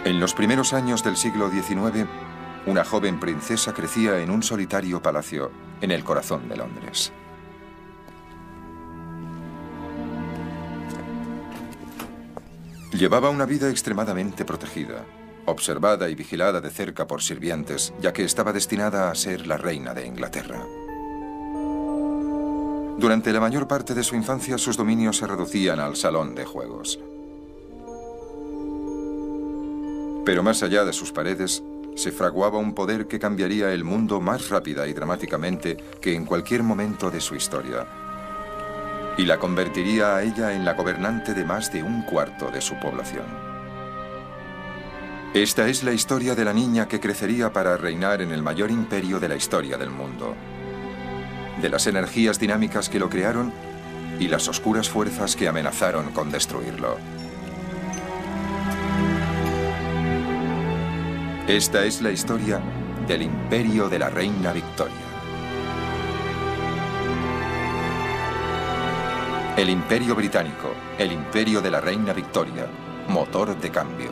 En los primeros años del siglo XIX, una joven princesa crecía en un solitario palacio en el corazón de Londres. Llevaba una vida extremadamente protegida, observada y vigilada de cerca por sirvientes, ya que estaba destinada a ser la reina de Inglaterra. Durante la mayor parte de su infancia, sus dominios se reducían al salón de juegos. Pero más allá de sus paredes, se fraguaba un poder que cambiaría el mundo más rápida y dramáticamente que en cualquier momento de su historia. Y la convertiría a ella en la gobernante de más de un cuarto de su población. Esta es la historia de la niña que crecería para reinar en el mayor imperio de la historia del mundo. De las energías dinámicas que lo crearon y las oscuras fuerzas que amenazaron con destruirlo. Esta es la historia del imperio de la reina Victoria. El imperio británico, el imperio de la reina Victoria, motor de cambio.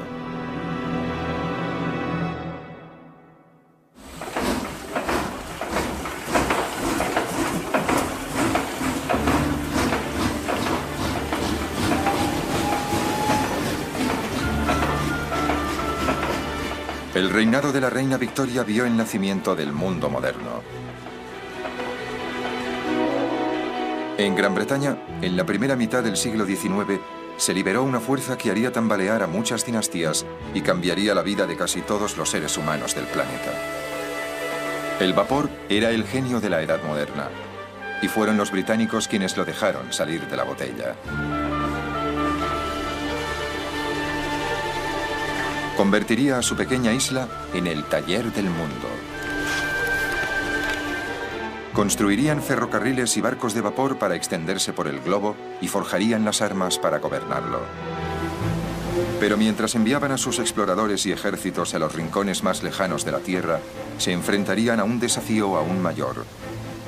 El reinado de la reina Victoria vio el nacimiento del mundo moderno. En Gran Bretaña, en la primera mitad del siglo XIX, se liberó una fuerza que haría tambalear a muchas dinastías y cambiaría la vida de casi todos los seres humanos del planeta. El vapor era el genio de la edad moderna, y fueron los británicos quienes lo dejaron salir de la botella. Convertiría a su pequeña isla en el taller del mundo. Construirían ferrocarriles y barcos de vapor para extenderse por el globo y forjarían las armas para gobernarlo. Pero mientras enviaban a sus exploradores y ejércitos a los rincones más lejanos de la Tierra, se enfrentarían a un desafío aún mayor: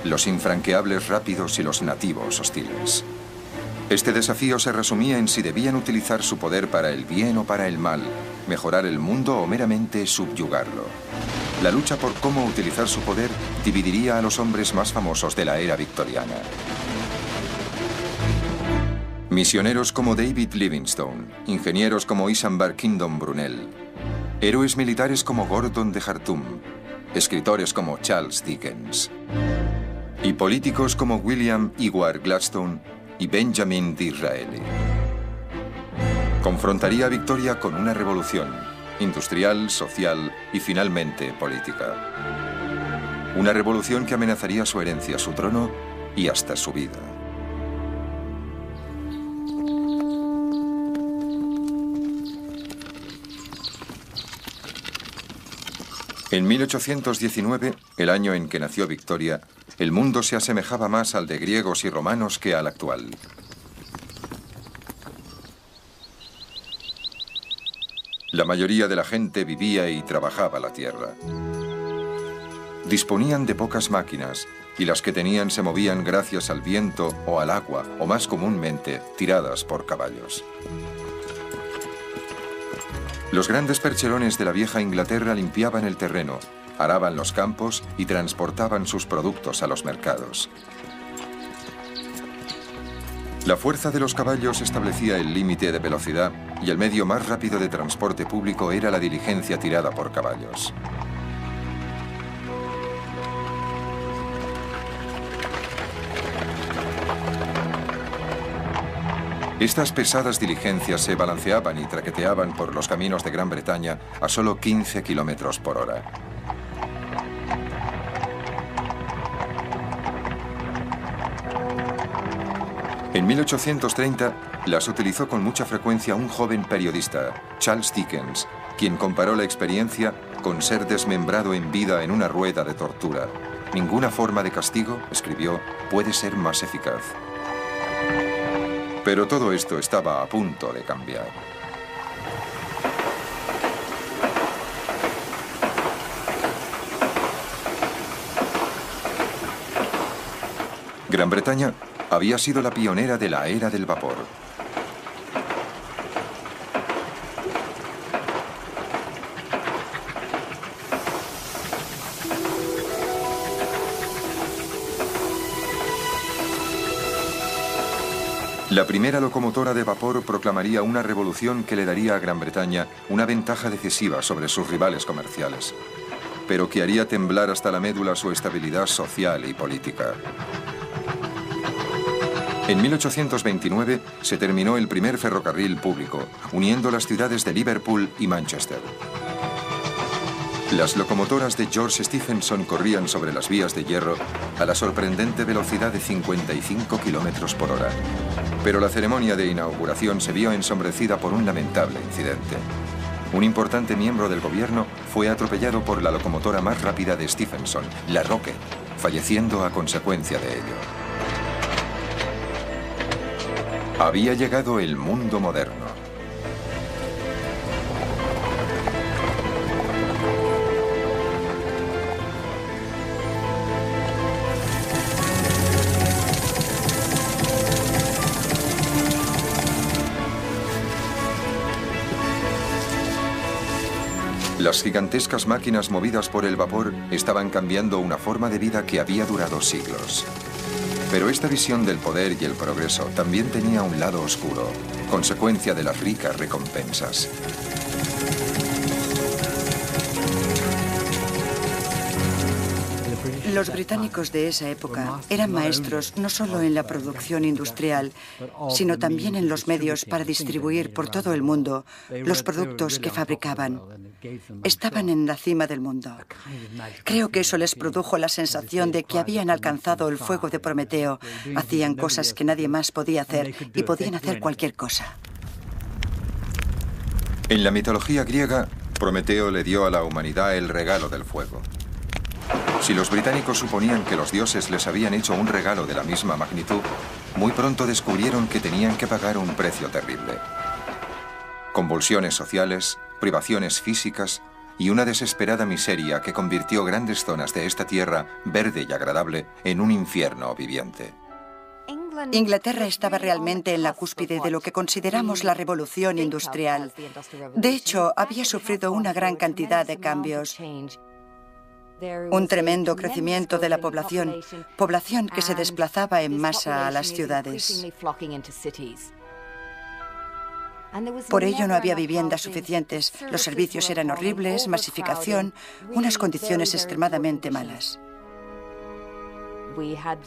los infranqueables rápidos y los nativos hostiles. Este desafío se resumía en si debían utilizar su poder para el bien o para el mal, mejorar el mundo o meramente subyugarlo. La lucha por cómo utilizar su poder dividiría a los hombres más famosos de la era victoriana. Misioneros como David Livingstone, ingenieros como Isambard Kingdom Brunel, héroes militares como Gordon de Khartoum, escritores como Charles Dickens, y políticos como William Ewart Gladstone y Benjamin Disraeli. Confrontaría a Victoria con una revolución industrial, social y finalmente política. Una revolución que amenazaría su herencia, su trono y hasta su vida. En 1819, el año en que nació Victoria, el mundo se asemejaba más al de griegos y romanos que al actual. La mayoría de la gente vivía y trabajaba la tierra. Disponían de pocas máquinas y las que tenían se movían gracias al viento o al agua, o más comúnmente, tiradas por caballos. Los grandes percherones de la vieja Inglaterra limpiaban el terreno, araban los campos y transportaban sus productos a los mercados. La fuerza de los caballos establecía el límite de velocidad y el medio más rápido de transporte público era la diligencia tirada por caballos. Estas pesadas diligencias se balanceaban y traqueteaban por los caminos de Gran Bretaña a solo 15 kilómetros por hora. En 1830 las utilizó con mucha frecuencia un joven periodista, Charles Dickens, quien comparó la experiencia con ser desmembrado en vida en una rueda de tortura. Ninguna forma de castigo, escribió, puede ser más eficaz. Pero todo esto estaba a punto de cambiar. Gran Bretaña había sido la pionera de la era del vapor. La primera locomotora de vapor proclamaría una revolución que le daría a Gran Bretaña una ventaja decisiva sobre sus rivales comerciales, pero que haría temblar hasta la médula su estabilidad social y política. En 1829 se terminó el primer ferrocarril público, uniendo las ciudades de Liverpool y Manchester. Las locomotoras de George Stephenson corrían sobre las vías de hierro a la sorprendente velocidad de 55 kilómetros por hora. Pero la ceremonia de inauguración se vio ensombrecida por un lamentable incidente. Un importante miembro del gobierno fue atropellado por la locomotora más rápida de Stephenson, la Rocket, falleciendo a consecuencia de ello. Había llegado el mundo moderno. Las gigantescas máquinas movidas por el vapor estaban cambiando una forma de vida que había durado siglos. Pero esta visión del poder y el progreso también tenía un lado oscuro, consecuencia de las ricas recompensas. Los británicos de esa época eran maestros no solo en la producción industrial, sino también en los medios para distribuir por todo el mundo los productos que fabricaban. Estaban en la cima del mundo. Creo que eso les produjo la sensación de que habían alcanzado el fuego de Prometeo. Hacían cosas que nadie más podía hacer y podían hacer cualquier cosa. En la mitología griega, Prometeo le dio a la humanidad el regalo del fuego. Si los británicos suponían que los dioses les habían hecho un regalo de la misma magnitud, muy pronto descubrieron que tenían que pagar un precio terrible. Convulsiones sociales, privaciones físicas y una desesperada miseria que convirtió grandes zonas de esta tierra verde y agradable en un infierno viviente. Inglaterra estaba realmente en la cúspide de lo que consideramos la revolución industrial. De hecho, había sufrido una gran cantidad de cambios. Un tremendo crecimiento de la población que se desplazaba en masa a las ciudades. Por ello no había viviendas suficientes, los servicios eran horribles, masificación, unas condiciones extremadamente malas.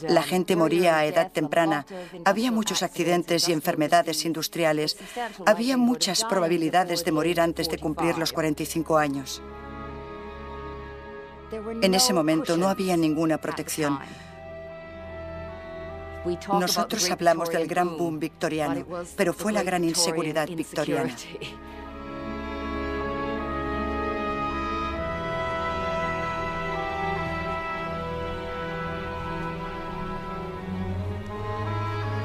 La gente moría a edad temprana, había muchos accidentes y enfermedades industriales, había muchas probabilidades de morir antes de cumplir los 45 años. En ese momento no había ninguna protección. Nosotros hablamos del gran boom victoriano, pero fue la gran inseguridad victoriana.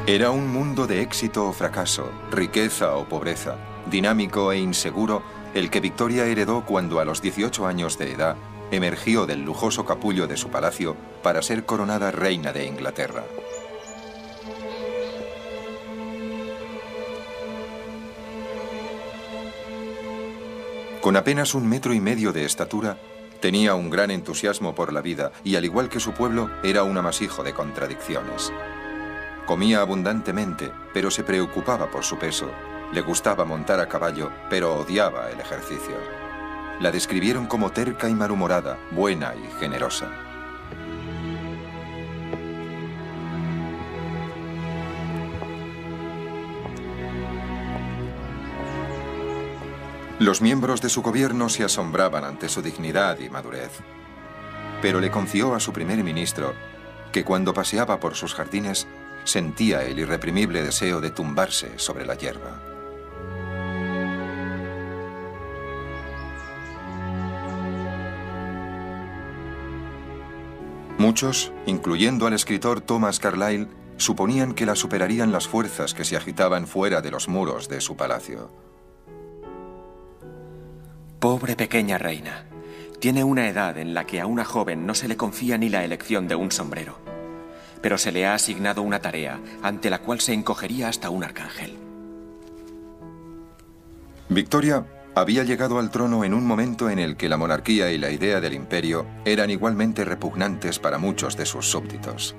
Era un mundo de éxito o fracaso, riqueza o pobreza, dinámico e inseguro, el que Victoria heredó cuando a los 18 años de edad emergió del lujoso capullo de su palacio para ser coronada reina de Inglaterra. Con apenas 1,5 metros de estatura, tenía un gran entusiasmo por la vida y, al igual que su pueblo, era un amasijo de contradicciones. Comía abundantemente, pero se preocupaba por su peso. Le gustaba montar a caballo, pero odiaba el ejercicio. La describieron como terca y malhumorada, buena y generosa. Los miembros de su gobierno se asombraban ante su dignidad y madurez. Pero le confió a su primer ministro que cuando paseaba por sus jardines sentía el irreprimible deseo de tumbarse sobre la hierba. Muchos, incluyendo al escritor Thomas Carlyle, suponían que la superarían las fuerzas que se agitaban fuera de los muros de su palacio. Pobre pequeña reina. Tiene una edad en la que a una joven no se le confía ni la elección de un sombrero. Pero se le ha asignado una tarea ante la cual se encogería hasta un arcángel. Victoria había llegado al trono en un momento en el que la monarquía y la idea del imperio eran igualmente repugnantes para muchos de sus súbditos.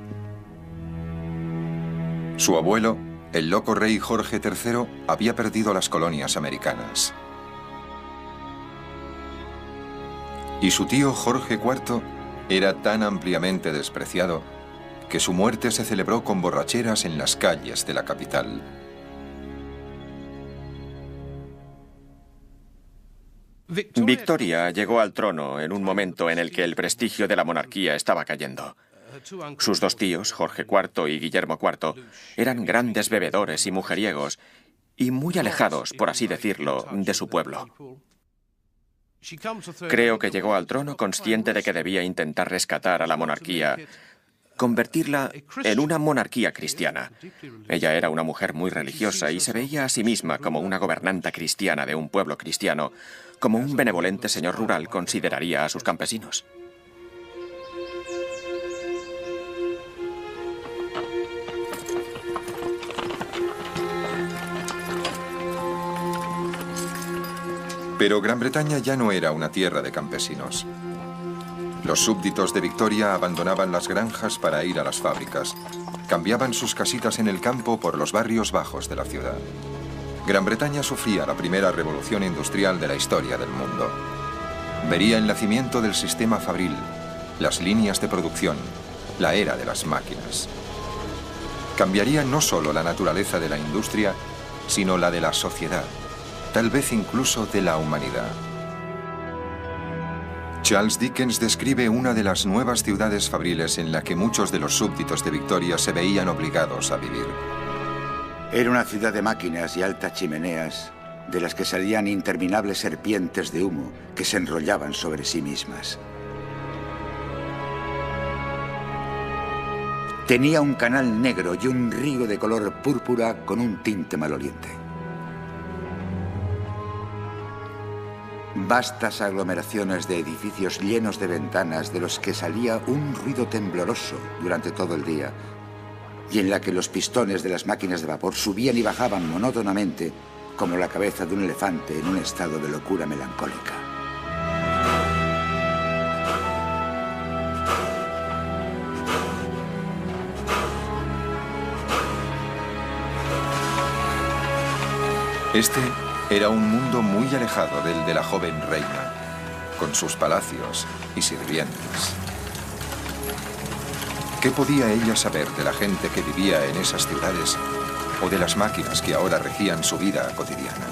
Su abuelo, el loco rey Jorge III había perdido las colonias americanas. Y su tío Jorge IV era tan ampliamente despreciado que su muerte se celebró con borracheras en las calles de la capital. Victoria llegó al trono en un momento en el que el prestigio de la monarquía estaba cayendo. Sus dos tíos, Jorge IV y Guillermo IV, eran grandes bebedores y mujeriegos, y muy alejados, por así decirlo, de su pueblo. Creo que llegó al trono consciente de que debía intentar rescatar a la monarquía, convertirla en una monarquía cristiana. Ella era una mujer muy religiosa y se veía a sí misma como una gobernanta cristiana de un pueblo cristiano, como un benevolente señor rural consideraría a sus campesinos. Pero Gran Bretaña ya no era una tierra de campesinos. Los súbditos de Victoria abandonaban las granjas para ir a las fábricas. Cambiaban sus casitas en el campo por los barrios bajos de la ciudad. Gran Bretaña sufría la primera revolución industrial de la historia del mundo. Vería el nacimiento del sistema fabril, las líneas de producción, la era de las máquinas. Cambiaría no solo la naturaleza de la industria, sino la de la sociedad, tal vez incluso de la humanidad. Charles Dickens describe una de las nuevas ciudades fabriles en la que muchos de los súbditos de Victoria se veían obligados a vivir. Era una ciudad de máquinas y altas chimeneas, de las que salían interminables serpientes de humo que se enrollaban sobre sí mismas. Tenía un canal negro y un río de color púrpura con un tinte maloliente. Vastas aglomeraciones de edificios llenos de ventanas de los que salía un ruido tembloroso durante todo el día y en la que los pistones de las máquinas de vapor subían y bajaban monótonamente como la cabeza de un elefante en un estado de locura melancólica. Este era un mundo muy alejado del de la joven reina, con sus palacios y sirvientes. ¿Qué podía ella saber de la gente que vivía en esas ciudades o de las máquinas que ahora regían su vida cotidiana?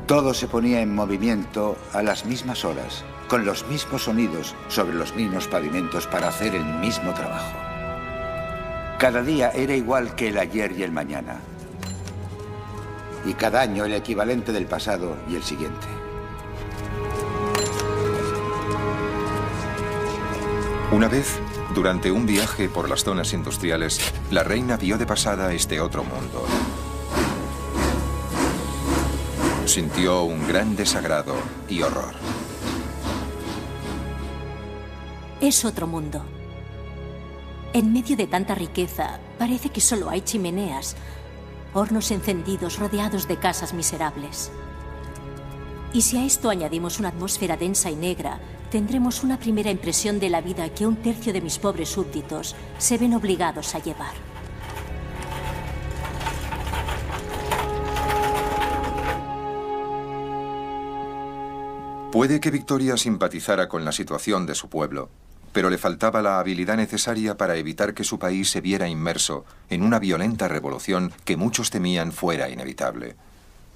Todo se ponía en movimiento a las mismas horas, con los mismos sonidos, sobre los mismos pavimentos para hacer el mismo trabajo. Cada día era igual que el ayer y el mañana. Y cada año el equivalente del pasado y el siguiente. Una vez, durante un viaje por las zonas industriales, la reina vio de pasada este otro mundo. Sintió un gran desagrado y horror. Es otro mundo. En medio de tanta riqueza, parece que solo hay chimeneas, hornos encendidos rodeados de casas miserables. Y si a esto añadimos una atmósfera densa y negra, tendremos una primera impresión de la vida que un tercio de mis pobres súbditos se ven obligados a llevar. Puede que Victoria simpatizara con la situación de su pueblo, pero le faltaba la habilidad necesaria para evitar que su país se viera inmerso en una violenta revolución que muchos temían fuera inevitable.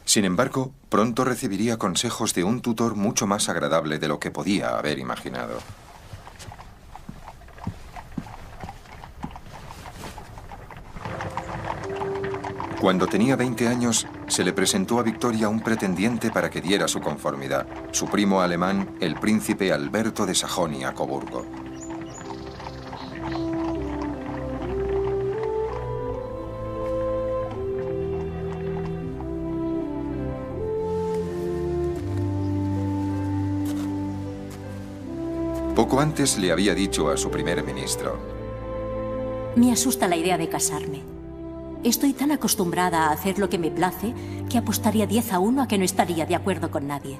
Sin embargo, pronto recibiría consejos de un tutor mucho más agradable de lo que podía haber imaginado. Cuando tenía 20 años, se le presentó a Victoria un pretendiente para que diera su conformidad, su primo alemán, el príncipe Alberto de Sajonia-Coburgo. Poco antes le había dicho a su primer ministro: Me asusta la idea de casarme. Estoy tan acostumbrada a hacer lo que me place que apostaría 10-1 a que no estaría de acuerdo con nadie.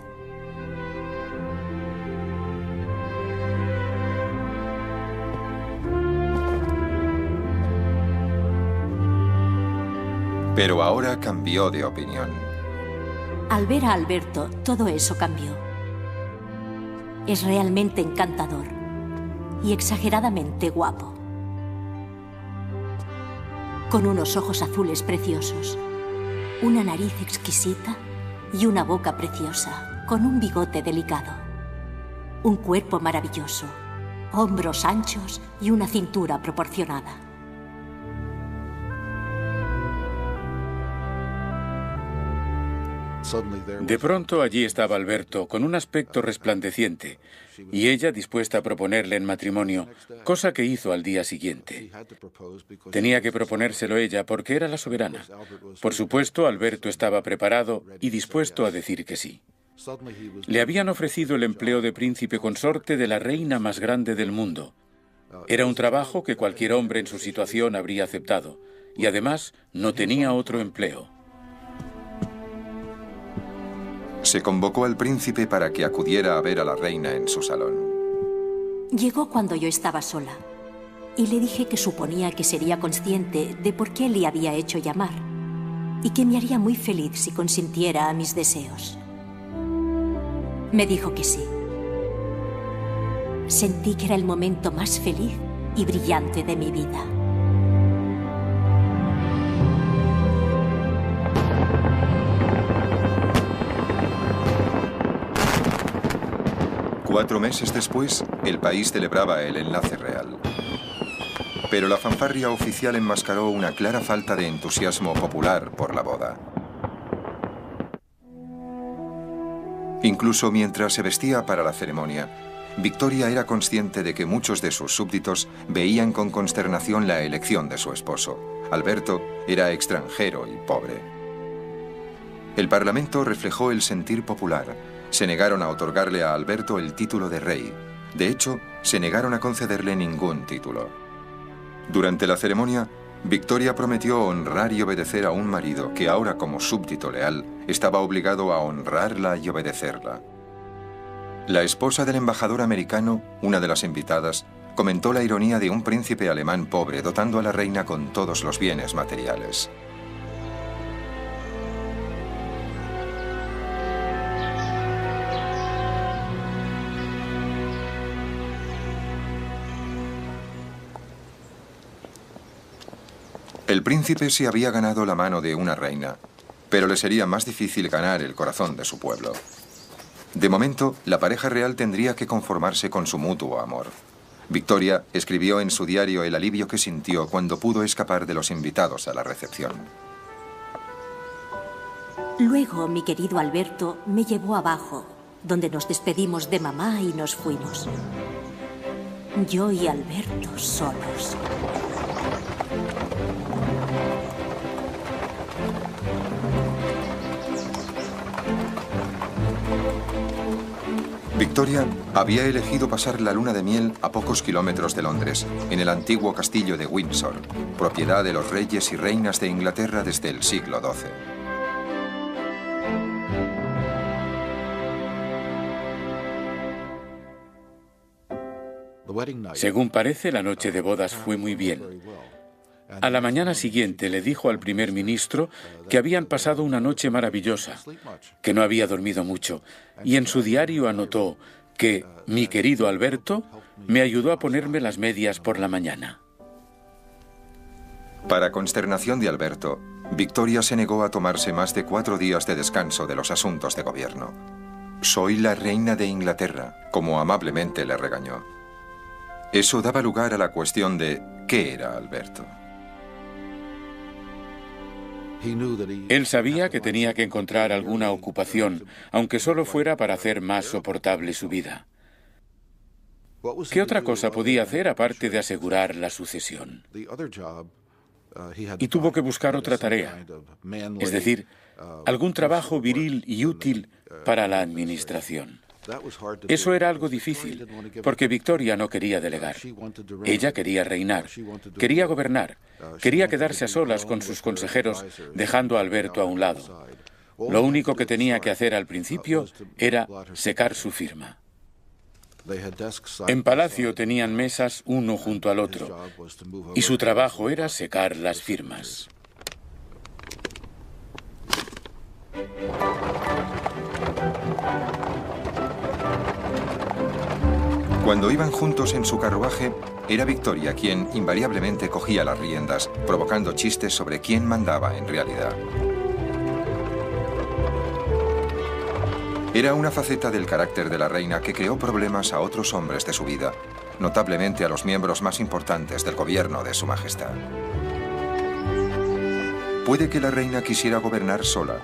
Pero ahora cambió de opinión. Al ver a Alberto, todo eso cambió. Es realmente encantador y exageradamente guapo. Con unos ojos azules preciosos, una nariz exquisita y una boca preciosa, con un bigote delicado. Un cuerpo maravilloso, hombros anchos y una cintura proporcionada. De pronto allí estaba Alberto, con un aspecto resplandeciente, y ella dispuesta a proponerle en matrimonio, cosa que hizo al día siguiente. Tenía que proponérselo ella porque era la soberana. Por supuesto, Alberto estaba preparado y dispuesto a decir que sí. Le habían ofrecido el empleo de príncipe consorte de la reina más grande del mundo. Era un trabajo que cualquier hombre en su situación habría aceptado, y además no tenía otro empleo. Se convocó al príncipe para que acudiera a ver a la reina en su salón. Llegó cuando yo estaba sola y le dije que suponía que sería consciente de por qué le había hecho llamar y que me haría muy feliz si consintiera a mis deseos. Me dijo que sí. Sentí que era el momento más feliz y brillante de mi vida. Cuatro meses después, el país celebraba el enlace real. Pero la fanfarria oficial enmascaró una clara falta de entusiasmo popular por la boda. Incluso mientras se vestía para la ceremonia, Victoria era consciente de que muchos de sus súbditos veían con consternación la elección de su esposo. Alberto era extranjero y pobre. El Parlamento reflejó el sentir popular. Se negaron a otorgarle a Alberto el título de rey. De hecho, se negaron a concederle ningún título. Durante la ceremonia, Victoria prometió honrar y obedecer a un marido que ahora, como súbdito leal, estaba obligado a honrarla y obedecerla. La esposa del embajador americano, una de las invitadas, comentó la ironía de un príncipe alemán pobre dotando a la reina con todos los bienes materiales. El príncipe se había ganado la mano de una reina, pero le sería más difícil ganar el corazón de su pueblo. De momento, la pareja real tendría que conformarse con su mutuo amor. Victoria escribió en su diario el alivio que sintió cuando pudo escapar de los invitados a la recepción. Luego, mi querido Alberto me llevó abajo, donde nos despedimos de mamá y nos fuimos. Yo y Alberto solos. Victoria había elegido pasar la luna de miel a pocos kilómetros de Londres, en el antiguo castillo de Windsor, propiedad de los reyes y reinas de Inglaterra desde el siglo XII. Según parece, la noche de bodas fue muy bien. A la mañana siguiente le dijo al primer ministro que habían pasado una noche maravillosa, que no había dormido mucho, y en su diario anotó que mi querido Alberto me ayudó a ponerme las medias por la mañana. Para consternación de Alberto, Victoria se negó a tomarse más de 4 días de descanso de los asuntos de gobierno. «Soy la reina de Inglaterra», como amablemente le regañó. Eso daba lugar a la cuestión de ¿qué era Alberto? Él sabía que tenía que encontrar alguna ocupación, aunque solo fuera para hacer más soportable su vida. ¿Qué otra cosa podía hacer aparte de asegurar la sucesión? Y tuvo que buscar otra tarea, es decir, algún trabajo viril y útil para la administración. Eso era algo difícil, porque Victoria no quería delegar. Ella quería reinar, quería gobernar, quería quedarse a solas con sus consejeros, dejando a Alberto a un lado. Lo único que tenía que hacer al principio era secar su firma. En palacio tenían mesas uno junto al otro, y su trabajo era secar las firmas. Cuando iban juntos en su carruaje, era Victoria quien invariablemente cogía las riendas, provocando chistes sobre quién mandaba en realidad. Era una faceta del carácter de la reina que creó problemas a otros hombres de su vida, notablemente a los miembros más importantes del gobierno de Su Majestad. Puede que la reina quisiera gobernar sola,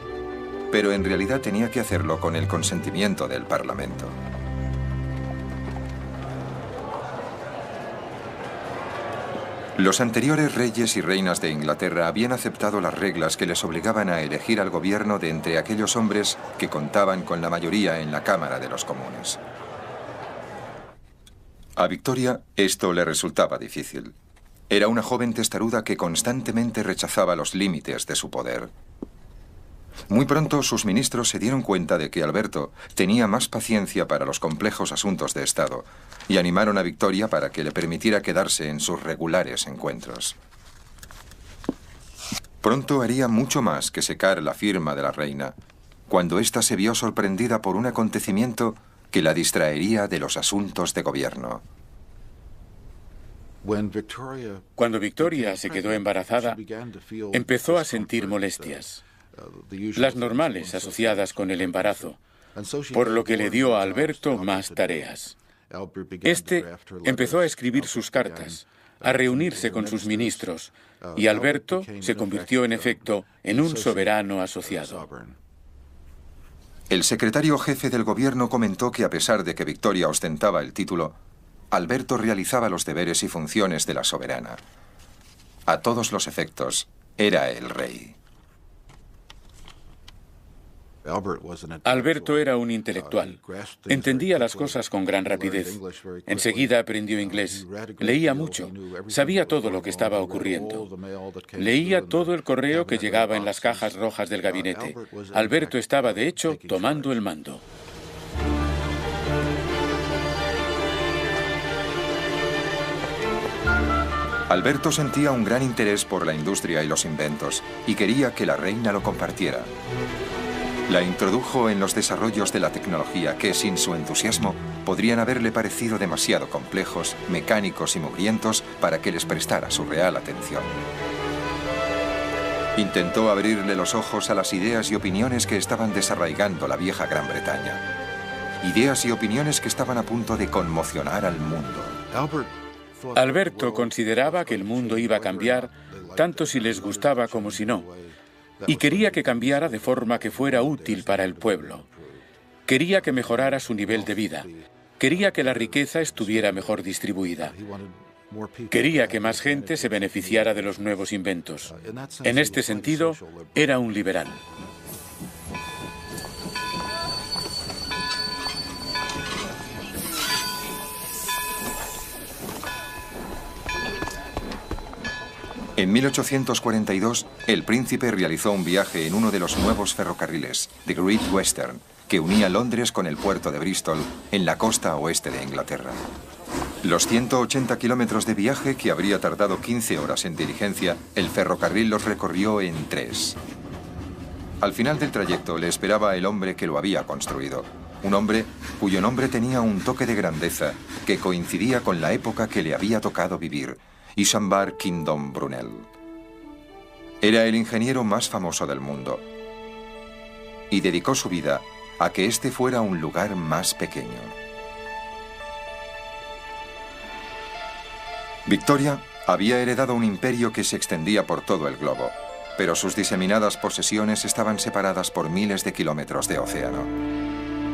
pero en realidad tenía que hacerlo con el consentimiento del Parlamento. Los anteriores reyes y reinas de Inglaterra habían aceptado las reglas que les obligaban a elegir al gobierno de entre aquellos hombres que contaban con la mayoría en la Cámara de los Comunes. A Victoria esto le resultaba difícil. Era una joven testaruda que constantemente rechazaba los límites de su poder. Muy pronto sus ministros se dieron cuenta de que Alberto tenía más paciencia para los complejos asuntos de Estado y animaron a Victoria para que le permitiera quedarse en sus regulares encuentros. Pronto haría mucho más que secar la firma de la reina, cuando ésta se vio sorprendida por un acontecimiento que la distraería de los asuntos de gobierno. Cuando Victoria se quedó embarazada, empezó a sentir molestias, las normales asociadas con el embarazo, por lo que le dio a Alberto más tareas. Este empezó a escribir sus cartas, a reunirse con sus ministros, y Alberto se convirtió en efecto en un soberano asociado. El secretario jefe del gobierno comentó que a pesar de que Victoria ostentaba el título, Alberto realizaba los deberes y funciones de la soberana. A todos los efectos, era el rey. Alberto era un intelectual. Entendía las cosas con gran rapidez. Enseguida aprendió inglés. Leía mucho. Sabía todo lo que estaba ocurriendo. Leía todo el correo que llegaba en las cajas rojas del gabinete. Alberto estaba, de hecho, tomando el mando. Alberto sentía un gran interés por la industria y los inventos, y quería que la reina lo compartiera. La introdujo en los desarrollos de la tecnología que, sin su entusiasmo, podrían haberle parecido demasiado complejos, mecánicos y mugrientos para que les prestara su real atención. Intentó abrirle los ojos a las ideas y opiniones que estaban desarraigando la vieja Gran Bretaña. Ideas y opiniones que estaban a punto de conmocionar al mundo. Alberto consideraba que el mundo iba a cambiar tanto si les gustaba como si no, y quería que cambiara de forma que fuera útil para el pueblo. Quería que mejorara su nivel de vida. Quería que la riqueza estuviera mejor distribuida. Quería que más gente se beneficiara de los nuevos inventos. En este sentido, era un liberal. En 1842, el príncipe realizó un viaje en uno de los nuevos ferrocarriles, The Great Western, que unía Londres con el puerto de Bristol, en la costa oeste de Inglaterra. Los 180 kilómetros de viaje, que habría tardado 15 horas en diligencia, el ferrocarril los recorrió en 3. Al final del trayecto le esperaba el hombre que lo había construido, un hombre cuyo nombre tenía un toque de grandeza que coincidía con la época que le había tocado vivir, Isambard Kingdom Brunel. Era el ingeniero más famoso del mundo y dedicó su vida a que este fuera un lugar más pequeño. Victoria había heredado un imperio que se extendía por todo el globo, pero sus diseminadas posesiones estaban separadas por miles de kilómetros de océano.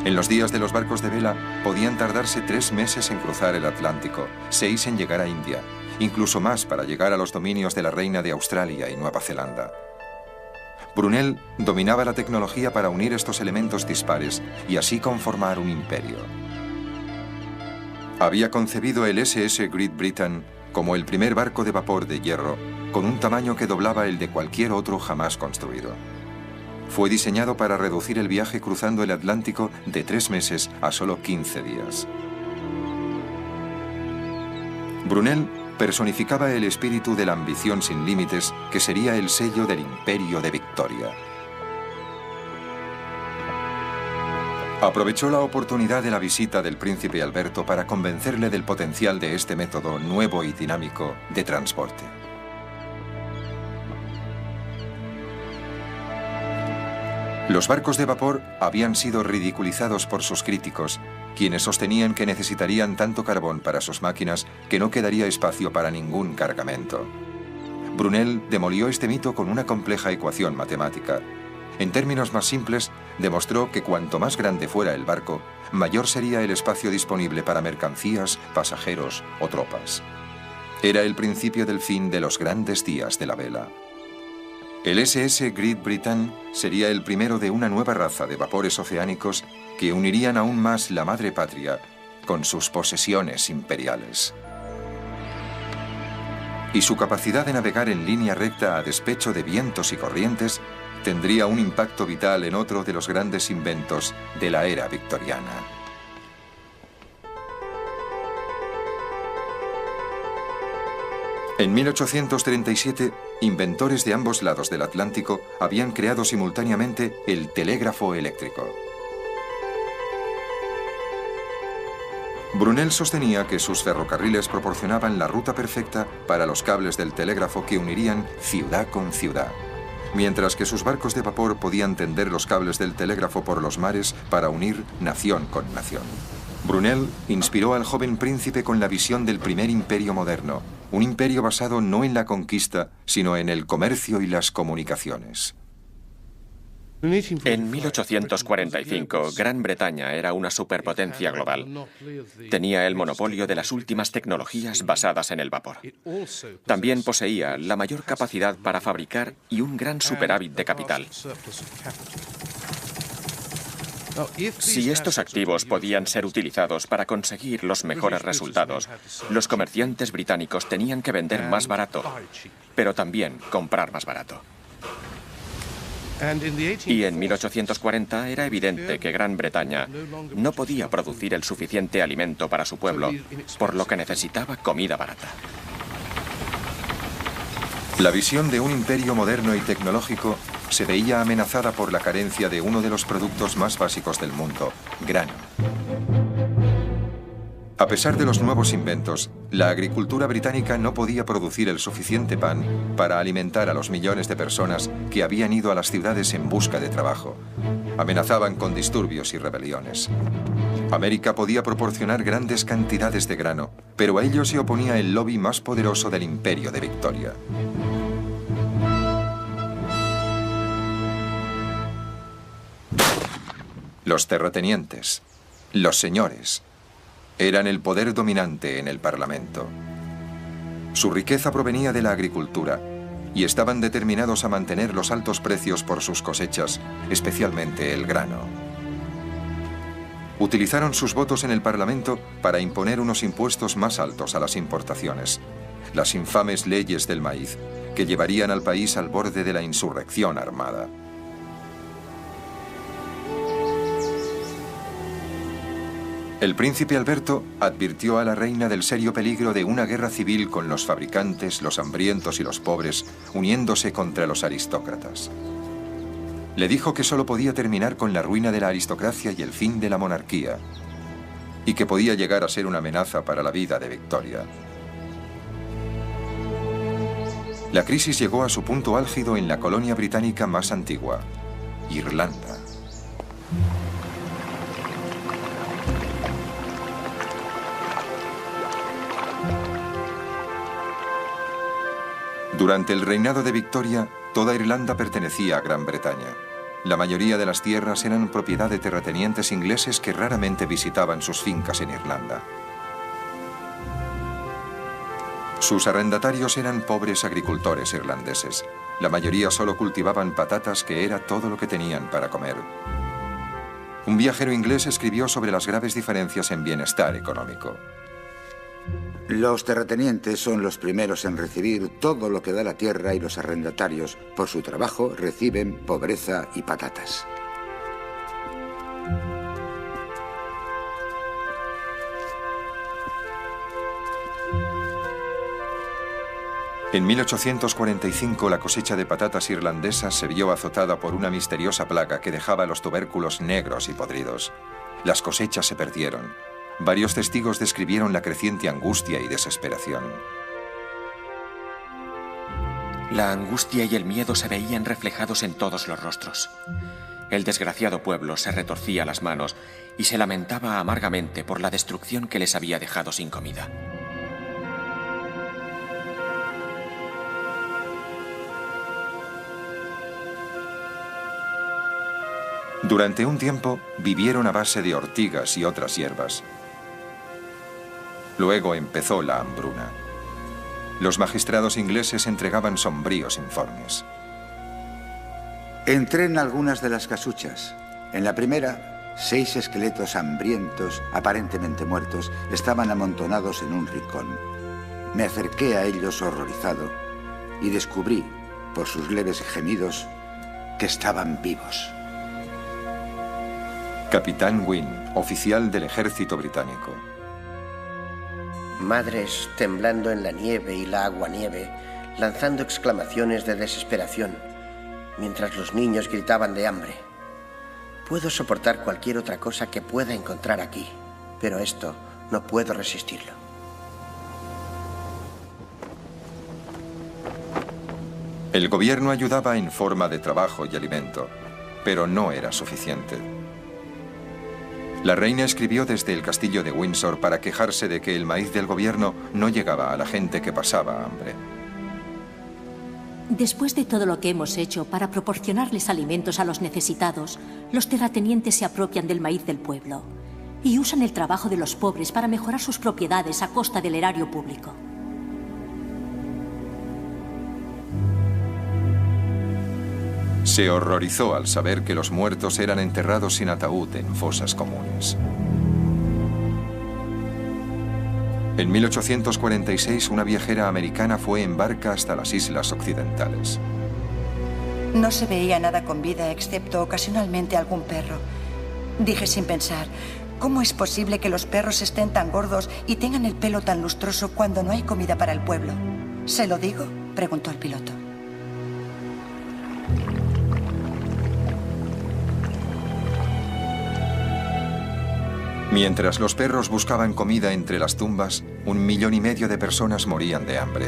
En los días de los barcos de vela podían tardarse 3 meses en cruzar el Atlántico, 6 en llegar a India, incluso más para llegar a los dominios de la reina de Australia y Nueva Zelanda. Brunel dominaba la tecnología para unir estos elementos dispares y así conformar un imperio. Había concebido el SS Great Britain como el primer barco de vapor de hierro, con un tamaño que doblaba el de cualquier otro jamás construido. Fue diseñado para reducir el viaje cruzando el Atlántico de 3 meses a solo 15 días. Brunel personificaba el espíritu de la ambición sin límites, que sería el sello del imperio de Victoria. Aprovechó la oportunidad de la visita del príncipe Alberto para convencerle del potencial de este método nuevo y dinámico de transporte. Los barcos de vapor habían sido ridiculizados por sus críticos, quienes sostenían que necesitarían tanto carbón para sus máquinas que no quedaría espacio para ningún cargamento. Brunel demolió este mito con una compleja ecuación matemática. En términos más simples, demostró que cuanto más grande fuera el barco, mayor sería el espacio disponible para mercancías, pasajeros o tropas. Era el principio del fin de los grandes días de la vela. El SS Great Britain sería el primero de una nueva raza de vapores oceánicos que unirían aún más la madre patria con sus posesiones imperiales. Y su capacidad de navegar en línea recta a despecho de vientos y corrientes tendría un impacto vital en otro de los grandes inventos de la era victoriana. En 1837, inventores de ambos lados del Atlántico habían creado simultáneamente el telégrafo eléctrico. Brunel sostenía que sus ferrocarriles proporcionaban la ruta perfecta para los cables del telégrafo que unirían ciudad con ciudad, mientras que sus barcos de vapor podían tender los cables del telégrafo por los mares para unir nación con nación. Brunel inspiró al joven príncipe con la visión del primer imperio moderno, un imperio basado no en la conquista, sino en el comercio y las comunicaciones. En 1845, Gran Bretaña era una superpotencia global. Tenía el monopolio de las últimas tecnologías basadas en el vapor. También poseía la mayor capacidad para fabricar y un gran superávit de capital. Si estos activos podían ser utilizados para conseguir los mejores resultados, los comerciantes británicos tenían que vender más barato, pero también comprar más barato. Y en 1840 era evidente que Gran Bretaña no podía producir el suficiente alimento para su pueblo, por lo que necesitaba comida barata. La visión de un imperio moderno y tecnológico se veía amenazada por la carencia de uno de los productos más básicos del mundo, grano. A pesar de los nuevos inventos, la agricultura británica no podía producir el suficiente pan para alimentar a los millones de personas que habían ido a las ciudades en busca de trabajo. Amenazaban con disturbios y rebeliones. América podía proporcionar grandes cantidades de grano, pero a ello se oponía el lobby más poderoso del Imperio de Victoria. Los terratenientes, los señores, eran el poder dominante en el Parlamento. Su riqueza provenía de la agricultura y estaban determinados a mantener los altos precios por sus cosechas, especialmente el grano. Utilizaron sus votos en el Parlamento para imponer unos impuestos más altos a las importaciones, las infames leyes del maíz, que llevarían al país al borde de la insurrección armada. El príncipe Alberto advirtió a la reina del serio peligro de una guerra civil con los fabricantes, los hambrientos y los pobres, uniéndose contra los aristócratas. Le dijo que solo podía terminar con la ruina de la aristocracia y el fin de la monarquía, y que podía llegar a ser una amenaza para la vida de Victoria. La crisis llegó a su punto álgido en la colonia británica más antigua, Irlanda. Durante el reinado de Victoria, toda Irlanda pertenecía a Gran Bretaña. La mayoría de las tierras eran propiedad de terratenientes ingleses que raramente visitaban sus fincas en Irlanda. Sus arrendatarios eran pobres agricultores irlandeses. La mayoría solo cultivaban patatas, que era todo lo que tenían para comer. Un viajero inglés escribió sobre las graves diferencias en bienestar económico. Los terratenientes son los primeros en recibir todo lo que da la tierra y los arrendatarios, por su trabajo, reciben pobreza y patatas. En 1845 la cosecha de patatas irlandesas se vio azotada por una misteriosa plaga que dejaba los tubérculos negros y podridos. Las cosechas se perdieron. Varios testigos describieron la creciente angustia y desesperación. La angustia y el miedo se veían reflejados en todos los rostros. El desgraciado pueblo se retorcía las manos y se lamentaba amargamente por la destrucción que les había dejado sin comida. Durante un tiempo vivieron a base de ortigas y otras hierbas. Luego empezó la hambruna. Los magistrados ingleses entregaban sombríos informes. Entré en algunas de las casuchas. En la primera, 6 esqueletos hambrientos, aparentemente muertos, estaban amontonados en un rincón. Me acerqué a ellos horrorizado y descubrí, por sus leves gemidos, que estaban vivos. Capitán Wynne, oficial del ejército británico. Madres temblando en la nieve y la aguanieve, lanzando exclamaciones de desesperación, mientras los niños gritaban de hambre. Puedo soportar cualquier otra cosa que pueda encontrar aquí, pero esto no puedo resistirlo. El gobierno ayudaba en forma de trabajo y alimento, pero no era suficiente. La reina escribió desde el castillo de Windsor para quejarse de que el maíz del gobierno no llegaba a la gente que pasaba hambre. Después de todo lo que hemos hecho para proporcionarles alimentos a los necesitados, los terratenientes se apropian del maíz del pueblo y usan el trabajo de los pobres para mejorar sus propiedades a costa del erario público. Se horrorizó al saber que los muertos eran enterrados sin ataúd en fosas comunes. En 1846, una viajera americana fue en barca hasta las islas occidentales. No se veía nada con vida, excepto ocasionalmente algún perro. Dije sin pensar, ¿cómo es posible que los perros estén tan gordos y tengan el pelo tan lustroso cuando no hay comida para el pueblo? ¿Se lo digo?, preguntó el piloto. Mientras los perros buscaban comida entre las tumbas, 1,5 millones de personas morían de hambre.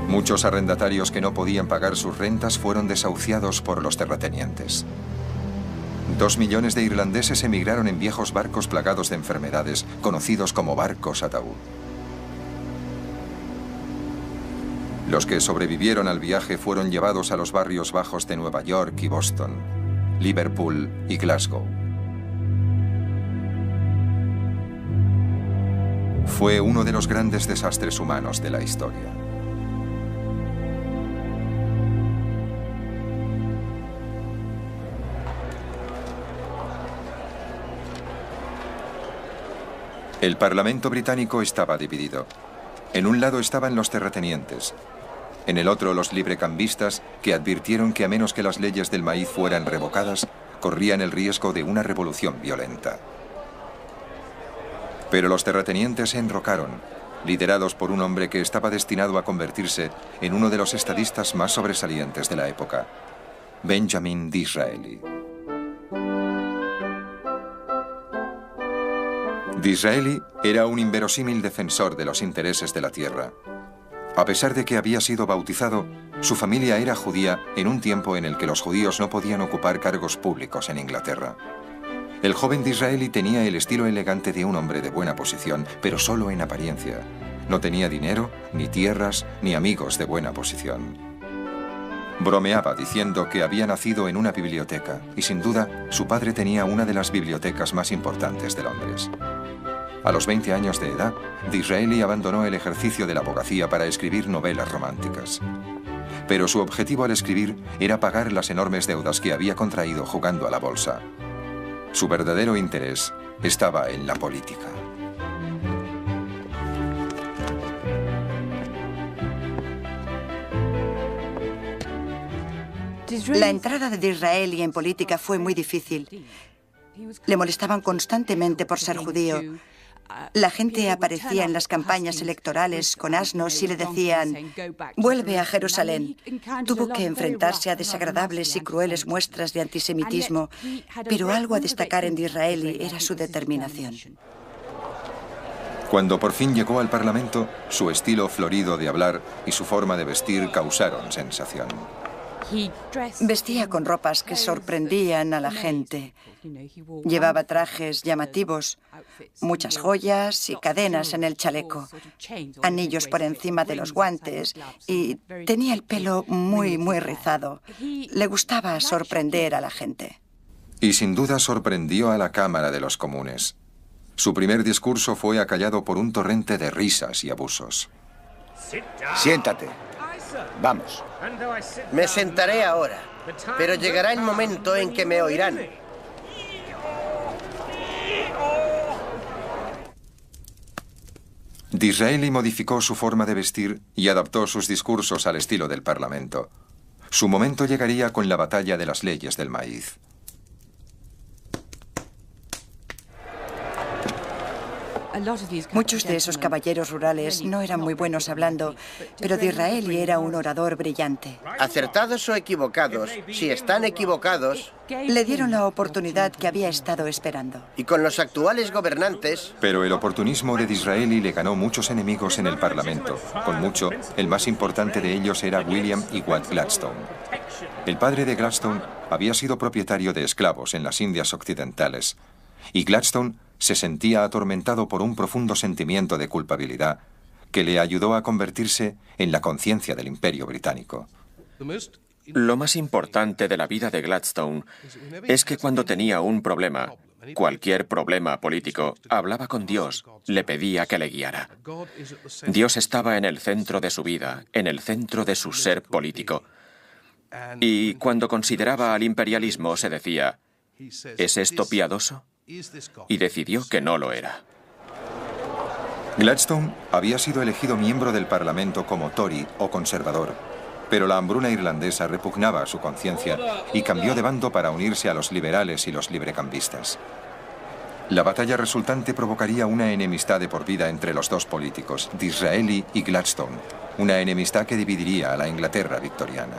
Muchos arrendatarios que no podían pagar sus rentas fueron desahuciados por los terratenientes. 2 millones de irlandeses emigraron en viejos barcos plagados de enfermedades, conocidos como barcos ataúd. Los que sobrevivieron al viaje fueron llevados a los barrios bajos de Nueva York y Boston, Liverpool y Glasgow. Fue uno de los grandes desastres humanos de la historia. El Parlamento británico estaba dividido. En un lado estaban los terratenientes, en el otro los librecambistas, que advirtieron que a menos que las leyes del maíz fueran revocadas, corrían el riesgo de una revolución violenta. Pero los terratenientes se enrocaron, liderados por un hombre que estaba destinado a convertirse en uno de los estadistas más sobresalientes de la época, Benjamin Disraeli. Disraeli era un inverosímil defensor de los intereses de la tierra. A pesar de que había sido bautizado, su familia era judía en un tiempo en el que los judíos no podían ocupar cargos públicos en Inglaterra. El joven Disraeli tenía el estilo elegante de un hombre de buena posición, pero solo en apariencia. No tenía dinero, ni tierras, ni amigos de buena posición. Bromeaba diciendo que había nacido en una biblioteca, y sin duda, su padre tenía una de las bibliotecas más importantes de Londres. A los 20 años de edad, Disraeli abandonó el ejercicio de la abogacía para escribir novelas románticas. Pero su objetivo al escribir era pagar las enormes deudas que había contraído jugando a la bolsa. Su verdadero interés estaba en la política. La entrada de Disraeli en política fue muy difícil. Le molestaban constantemente por ser judío La gente aparecía en las campañas electorales con asnos y le decían: «Vuelve a Jerusalén». Tuvo que enfrentarse a desagradables y crueles muestras de antisemitismo, pero algo a destacar en Disraeli era su determinación. Cuando por fin llegó al Parlamento, su estilo florido de hablar y su forma de vestir causaron sensación. Vestía con ropas que sorprendían a la gente. Llevaba trajes llamativos, muchas joyas y cadenas en el chaleco, anillos por encima de los guantes y tenía el pelo muy rizado. Le gustaba sorprender a la gente. Y sin duda sorprendió a la Cámara de los Comunes. Su primer discurso fue acallado por un torrente de risas y abusos. Siéntate. Vamos. Me sentaré ahora, pero llegará el momento en que me oirán. Disraeli modificó su forma de vestir y adaptó sus discursos al estilo del Parlamento. Su momento llegaría con la batalla de las leyes del maíz. Muchos de esos caballeros rurales no eran muy buenos hablando, pero Disraeli era un orador brillante. Acertados o equivocados, si están equivocados... Le dieron la oportunidad que había estado esperando. Y con los actuales gobernantes... Pero el oportunismo de Disraeli le ganó muchos enemigos en el Parlamento. Con mucho, el más importante de ellos era William Ewart Gladstone. El padre de Gladstone había sido propietario de esclavos en las Indias Occidentales. Y Gladstone se sentía atormentado por un profundo sentimiento de culpabilidad que le ayudó a convertirse en la conciencia del Imperio Británico. Lo más importante de la vida de Gladstone es que cuando tenía un problema, cualquier problema político, hablaba con Dios, le pedía que le guiara. Dios estaba en el centro de su vida, en el centro de su ser político. Y cuando consideraba al imperialismo se decía: ¿es esto piadoso? Y decidió que no lo era. Gladstone había sido elegido miembro del Parlamento como Tory o conservador, pero la hambruna irlandesa repugnaba a su conciencia y cambió de bando para unirse a los liberales y los librecambistas. La batalla resultante provocaría una enemistad de por vida entre los dos políticos, Disraeli y Gladstone, una enemistad que dividiría a la Inglaterra victoriana.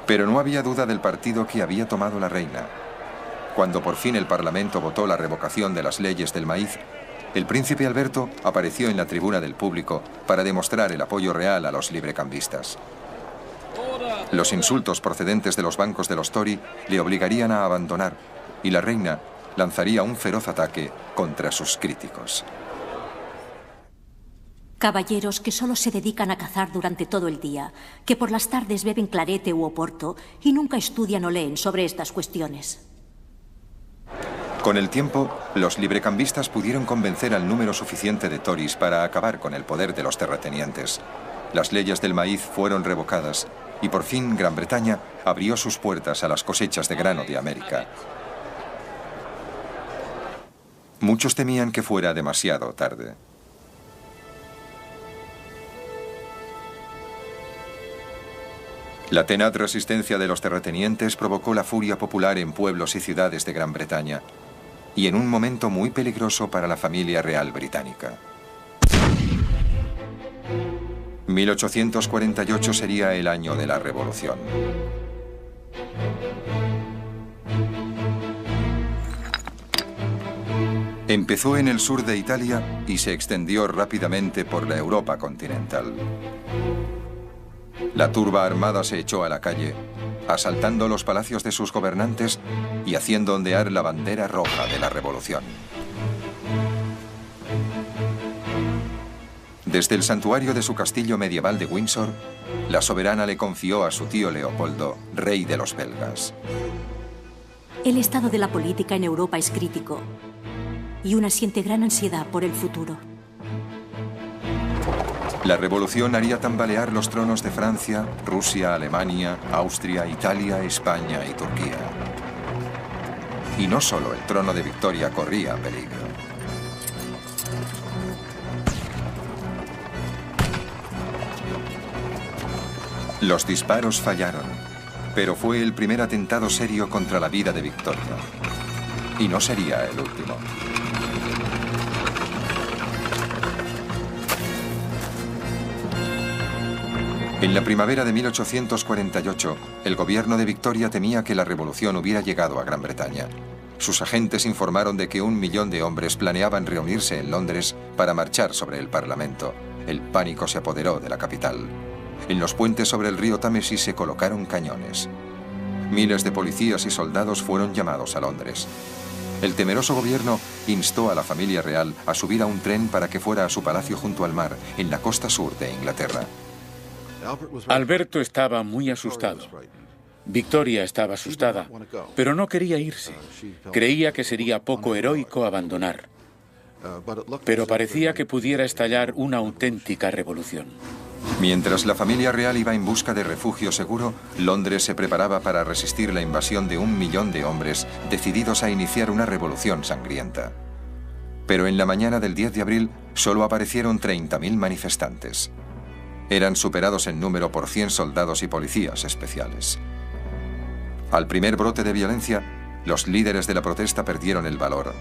Pero no había duda del partido que había tomado la reina. Cuando por fin el Parlamento votó la revocación de las leyes del maíz, el príncipe Alberto apareció en la tribuna del público para demostrar el apoyo real a los librecambistas. Los insultos procedentes de los bancos de los Tory le obligarían a abandonar y la reina lanzaría un feroz ataque contra sus críticos. Caballeros que solo se dedican a cazar durante todo el día, que por las tardes beben clarete u oporto y nunca estudian o leen sobre estas cuestiones. Con el tiempo, los librecambistas pudieron convencer al número suficiente de Tories para acabar con el poder de los terratenientes. Las leyes del maíz fueron revocadas y por fin Gran Bretaña abrió sus puertas a las cosechas de grano de América. Muchos temían que fuera demasiado tarde. La tenaz resistencia de los terratenientes provocó la furia popular en pueblos y ciudades de Gran Bretaña, y en un momento muy peligroso para la familia real británica. 1848 sería el año de la Revolución. Empezó en el sur de Italia y se extendió rápidamente por la Europa continental. La turba armada se echó a la calle, asaltando los palacios de sus gobernantes y haciendo ondear la bandera roja de la revolución. Desde el santuario de su castillo medieval de Windsor, la soberana le confió a su tío Leopoldo, rey de los belgas. El estado de la política en Europa es crítico y una siente gran ansiedad por el futuro. La revolución haría tambalear los tronos de Francia, Rusia, Alemania, Austria, Italia, España y Turquía. Y no solo el trono de Victoria corría peligro. Los disparos fallaron, pero fue el primer atentado serio contra la vida de Victoria. Y no sería el último. En la primavera de 1848, el gobierno de Victoria temía que la revolución hubiera llegado a Gran Bretaña. Sus agentes informaron de que 1 millón de hombres planeaban reunirse en Londres para marchar sobre el Parlamento. El pánico se apoderó de la capital. En los puentes sobre el río Támesis se colocaron cañones. Miles de policías y soldados fueron llamados a Londres. El temeroso gobierno instó a la familia real a subir a un tren para que fuera a su palacio junto al mar, en la costa sur de Inglaterra. Alberto estaba muy asustado. Victoria estaba asustada, pero no quería irse. Creía que sería poco heroico abandonar. Pero parecía que pudiera estallar una auténtica revolución. Mientras la familia real iba en busca de refugio seguro, Londres se preparaba para resistir la invasión de 1 millón de hombres decididos a iniciar una revolución sangrienta. Pero en la mañana del 10 de abril solo aparecieron 30.000 manifestantes. Eran superados en número por 100 soldados y policías especiales. Al primer brote de violencia, los líderes de la protesta perdieron el valor.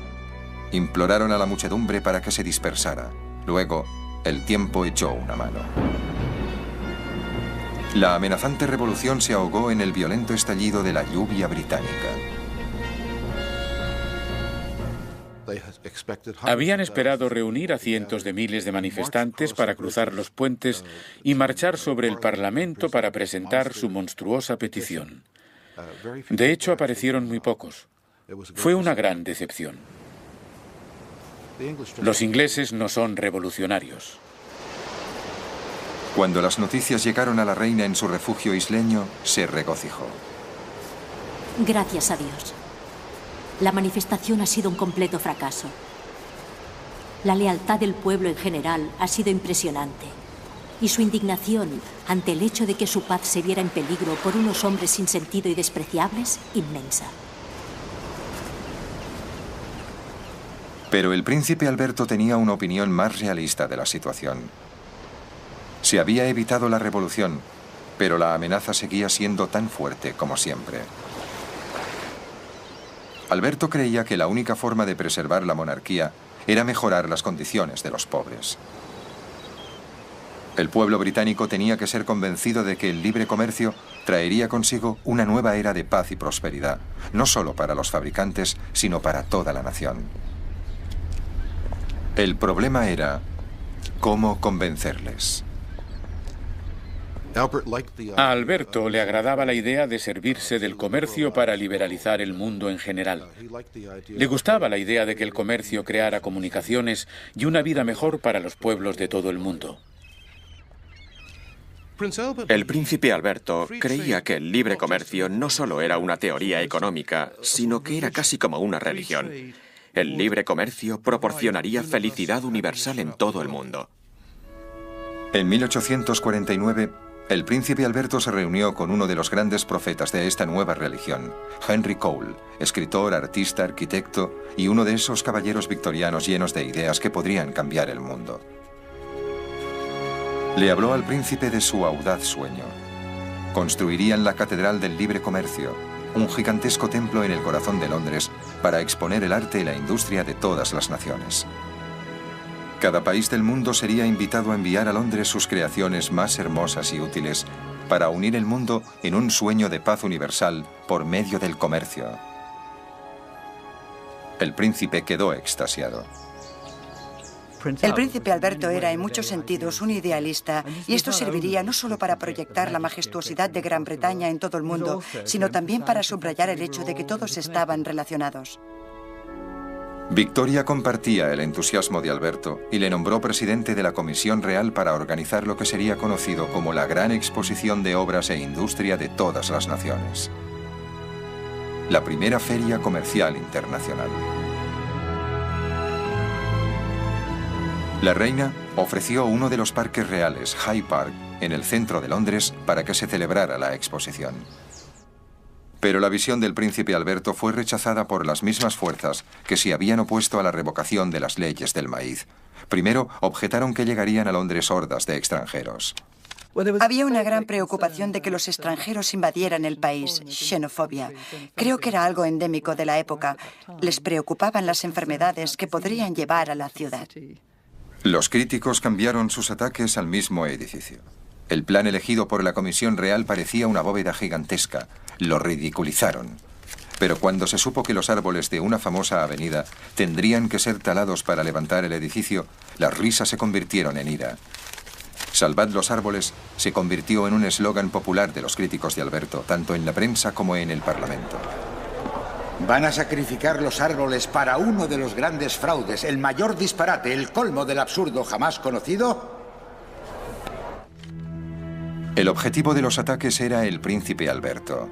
Imploraron a la muchedumbre para que se dispersara. Luego, el tiempo echó una mano. La amenazante revolución se ahogó en el violento estallido de la lluvia británica. Habían esperado reunir a cientos de miles de manifestantes para cruzar los puentes y marchar sobre el Parlamento para presentar su monstruosa petición. De hecho, aparecieron muy pocos. Fue una gran decepción. Los ingleses no son revolucionarios. Cuando las noticias llegaron a la reina en su refugio isleño, se regocijó. Gracias a Dios. La manifestación ha sido un completo fracaso. La lealtad del pueblo en general ha sido impresionante. Y su indignación ante el hecho de que su paz se viera en peligro por unos hombres sin sentido y despreciables, inmensa. Pero el príncipe Alberto tenía una opinión más realista de la situación. Se había evitado la revolución, pero la amenaza seguía siendo tan fuerte como siempre. Alberto creía que la única forma de preservar la monarquía era mejorar las condiciones de los pobres. El pueblo británico tenía que ser convencido de que el libre comercio traería consigo una nueva era de paz y prosperidad, no solo para los fabricantes, sino para toda la nación. El problema era cómo convencerles. A Alberto le agradaba la idea de servirse del comercio para liberalizar el mundo en general. Le gustaba la idea de que el comercio creara comunicaciones y una vida mejor para los pueblos de todo el mundo. El príncipe Alberto creía que el libre comercio no solo era una teoría económica, sino que era casi como una religión. El libre comercio proporcionaría felicidad universal en todo el mundo. En 1849, el príncipe Alberto se reunió con uno de los grandes profetas de esta nueva religión, Henry Cole, escritor, artista, arquitecto y uno de esos caballeros victorianos llenos de ideas que podrían cambiar el mundo. Le habló al príncipe de su audaz sueño. Construirían la Catedral del Libre Comercio, un gigantesco templo en el corazón de Londres para exponer el arte y la industria de todas las naciones. Cada país del mundo sería invitado a enviar a Londres sus creaciones más hermosas y útiles para unir el mundo en un sueño de paz universal por medio del comercio. El príncipe quedó extasiado. El príncipe Alberto era en muchos sentidos un idealista y esto serviría no solo para proyectar la majestuosidad de Gran Bretaña en todo el mundo, sino también para subrayar el hecho de que todos estaban relacionados. Victoria compartía el entusiasmo de Alberto y le nombró presidente de la Comisión Real para organizar lo que sería conocido como la Gran Exposición de Obras e Industria de todas las naciones. La primera feria comercial internacional. La reina ofreció uno de los parques reales, Hyde Park, en el centro de Londres para que se celebrara la exposición. Pero la visión del príncipe Alberto fue rechazada por las mismas fuerzas que se habían opuesto a la revocación de las leyes del maíz. Primero, objetaron que llegarían a Londres hordas de extranjeros. Había una gran preocupación de que los extranjeros invadieran el país, xenofobia. Creo que era algo endémico de la época. Les preocupaban las enfermedades que podrían llevar a la ciudad. Los críticos cambiaron sus ataques al mismo edificio. El plan elegido por la Comisión Real parecía una bóveda gigantesca. Lo ridiculizaron. Pero cuando se supo que los árboles de una famosa avenida tendrían que ser talados para levantar el edificio, las risas se convirtieron en ira. Salvad los árboles se convirtió en un eslogan popular de los críticos de Alberto, tanto en la prensa como en el Parlamento. ¿Van a sacrificar los árboles para uno de los grandes fraudes, el mayor disparate, el colmo del absurdo jamás conocido? El objetivo de los ataques era el príncipe Alberto.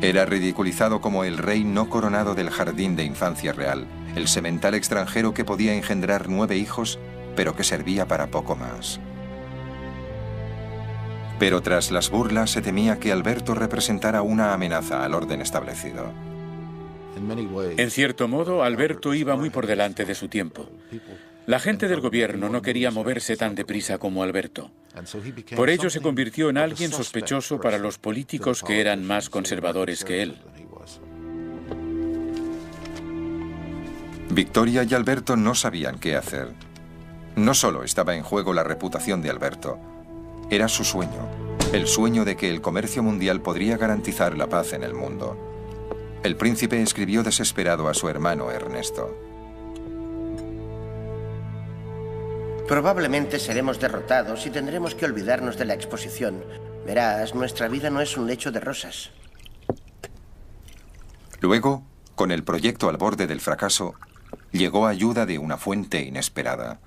Era ridiculizado como el rey no coronado del jardín de infancia real, el semental extranjero que podía engendrar 9 hijos, pero que servía para poco más. Pero tras las burlas se temía que Alberto representara una amenaza al orden establecido. En cierto modo, Alberto iba muy por delante de su tiempo. La gente del gobierno no quería moverse tan deprisa como Alberto. Por ello se convirtió en alguien sospechoso para los políticos que eran más conservadores que él. Victoria y Alberto no sabían qué hacer. No solo estaba en juego la reputación de Alberto, era su sueño, el sueño de que el comercio mundial podría garantizar la paz en el mundo. El príncipe escribió desesperado a su hermano Ernesto. Probablemente seremos derrotados y tendremos que olvidarnos de la exposición. Verás, nuestra vida no es un lecho de rosas. Luego, con el proyecto al borde del fracaso, llegó ayuda de una fuente inesperada.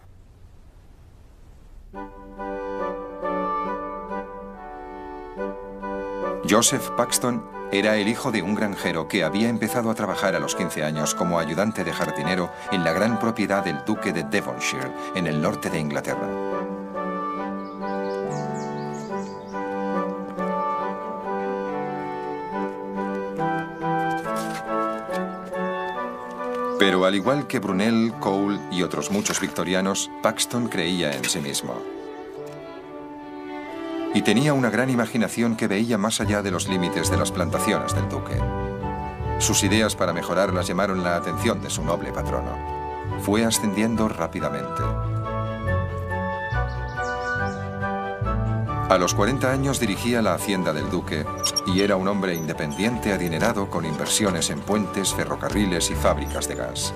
Joseph Paxton era el hijo de un granjero que había empezado a trabajar a los 15 años como ayudante de jardinero en la gran propiedad del duque de Devonshire, en el norte de Inglaterra. Pero al igual que Brunel, Cole y otros muchos victorianos, Paxton creía en sí mismo. Y tenía una gran imaginación que veía más allá de los límites de las plantaciones del duque. Sus ideas para mejorarlas llamaron la atención de su noble patrono. Fue ascendiendo rápidamente. A los 40 años dirigía la hacienda del duque y era un hombre independiente adinerado con inversiones en puentes, ferrocarriles y fábricas de gas.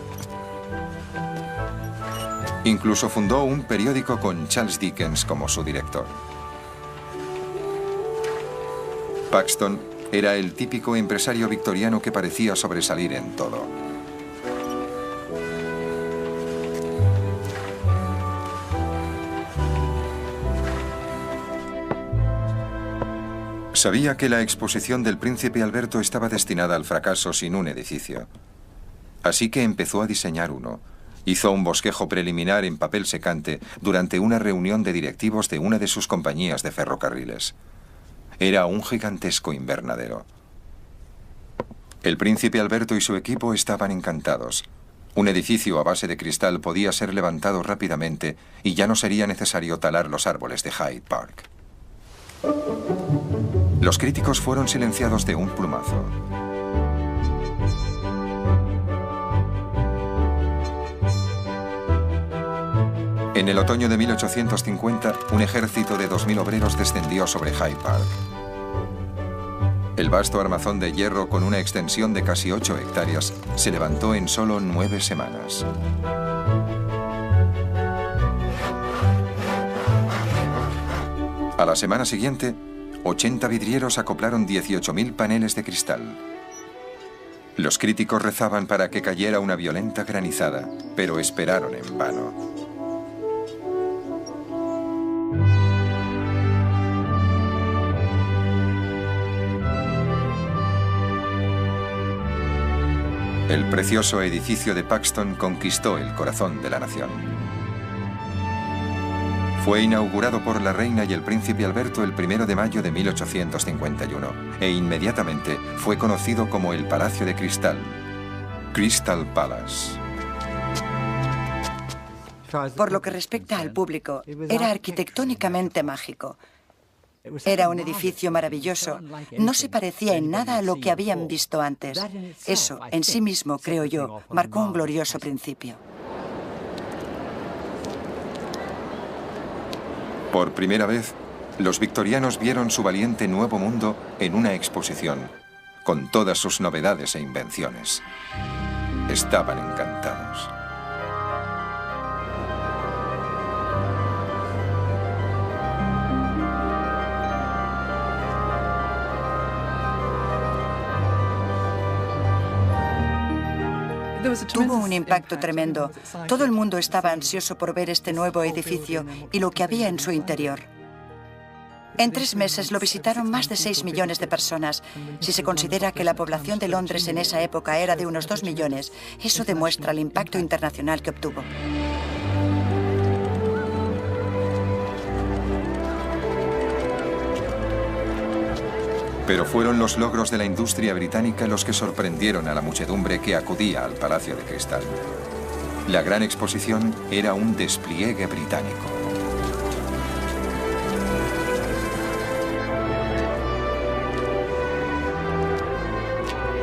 Incluso fundó un periódico con Charles Dickens como su director. Paxton era el típico empresario victoriano que parecía sobresalir en todo. Sabía que la exposición del príncipe Alberto estaba destinada al fracaso sin un edificio. Así que empezó a diseñar uno. Hizo un bosquejo preliminar en papel secante durante una reunión de directivos de una de sus compañías de ferrocarriles. Era un gigantesco invernadero. El príncipe Alberto y su equipo estaban encantados. Un edificio a base de cristal podía ser levantado rápidamente y ya no sería necesario talar los árboles de Hyde Park. Los críticos fueron silenciados de un plumazo. En el otoño de 1850, un ejército de 2000 obreros descendió sobre Hyde Park. El vasto armazón de hierro, con una extensión de casi 8 hectáreas, se levantó en solo 9 semanas. A la semana siguiente, 80 vidrieros acoplaron 18.000 paneles de cristal. Los críticos rezaban para que cayera una violenta granizada, pero esperaron en vano. El precioso edificio de Paxton conquistó el corazón de la nación. Fue inaugurado por la reina y el príncipe Alberto el 1 de mayo de 1851 e inmediatamente fue conocido como el Palacio de Cristal, Crystal Palace. Por lo que respecta al público, era arquitectónicamente mágico. Era un edificio maravilloso. No se parecía en nada a lo que habían visto antes. Eso, en sí mismo, creo yo, marcó un glorioso principio. Por primera vez, los victorianos vieron su valiente nuevo mundo en una exposición, con todas sus novedades e invenciones. Estaban encantados. Tuvo un impacto tremendo. Todo el mundo estaba ansioso por ver este nuevo edificio y lo que había en su interior. En 3 meses lo visitaron más de 6 millones de personas. Si se considera que la población de Londres en esa época era de unos 2 millones, eso demuestra el impacto internacional que obtuvo. Pero fueron los logros de la industria británica los que sorprendieron a la muchedumbre que acudía al Palacio de Cristal. La gran exposición era un despliegue británico.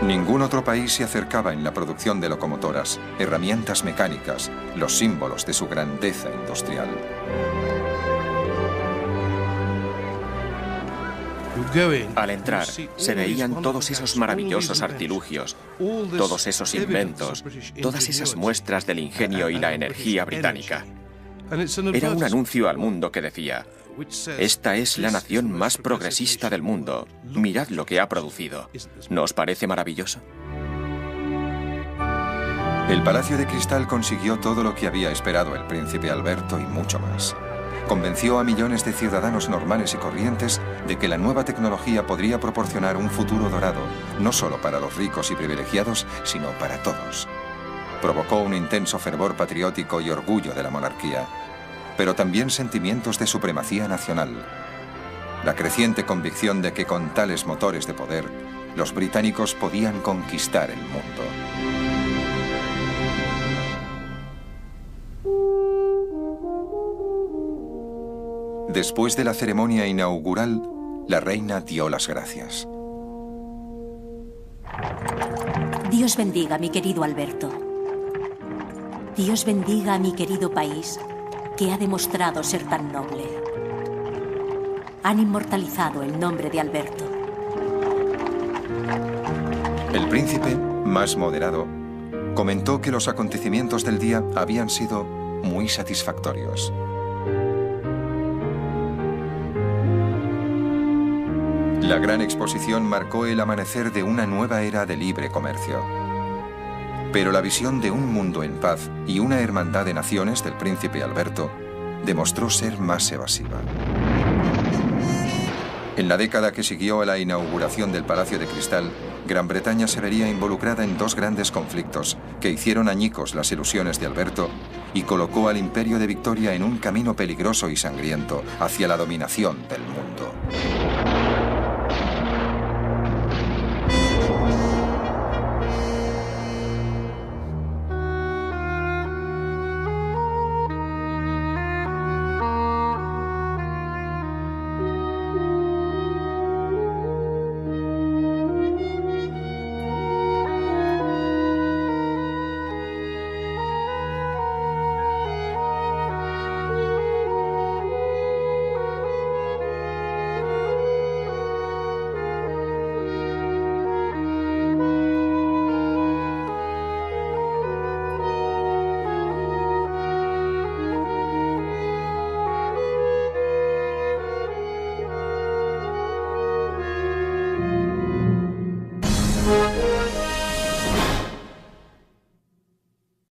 Ningún otro país se acercaba en la producción de locomotoras, herramientas mecánicas, los símbolos de su grandeza industrial. Al entrar, se veían todos esos maravillosos artilugios, todos esos inventos, todas esas muestras del ingenio y la energía británica. Era un anuncio al mundo que decía: esta es la nación más progresista del mundo. Mirad lo que ha producido. ¿No os parece maravilloso? El Palacio de Cristal consiguió todo lo que había esperado el príncipe Alberto y mucho más. Convenció a millones de ciudadanos normales y corrientes de que la nueva tecnología podría proporcionar un futuro dorado, no solo para los ricos y privilegiados, sino para todos. Provocó un intenso fervor patriótico y orgullo de la monarquía, pero también sentimientos de supremacía nacional. La creciente convicción de que con tales motores de poder, los británicos podían conquistar el mundo. Después de la ceremonia inaugural, la reina dio las gracias. Dios bendiga a mi querido Alberto. Dios bendiga a mi querido país, que ha demostrado ser tan noble. Han inmortalizado el nombre de Alberto. El príncipe, más moderado, comentó que los acontecimientos del día habían sido muy satisfactorios. La gran exposición marcó el amanecer de una nueva era de libre comercio. Pero la visión de un mundo en paz y una hermandad de naciones del príncipe Alberto demostró ser más evasiva. En la década que siguió a la inauguración del Palacio de Cristal, Gran Bretaña se vería involucrada en 2 grandes conflictos que hicieron añicos las ilusiones de Alberto y colocó al Imperio de Victoria en un camino peligroso y sangriento hacia la dominación del mundo.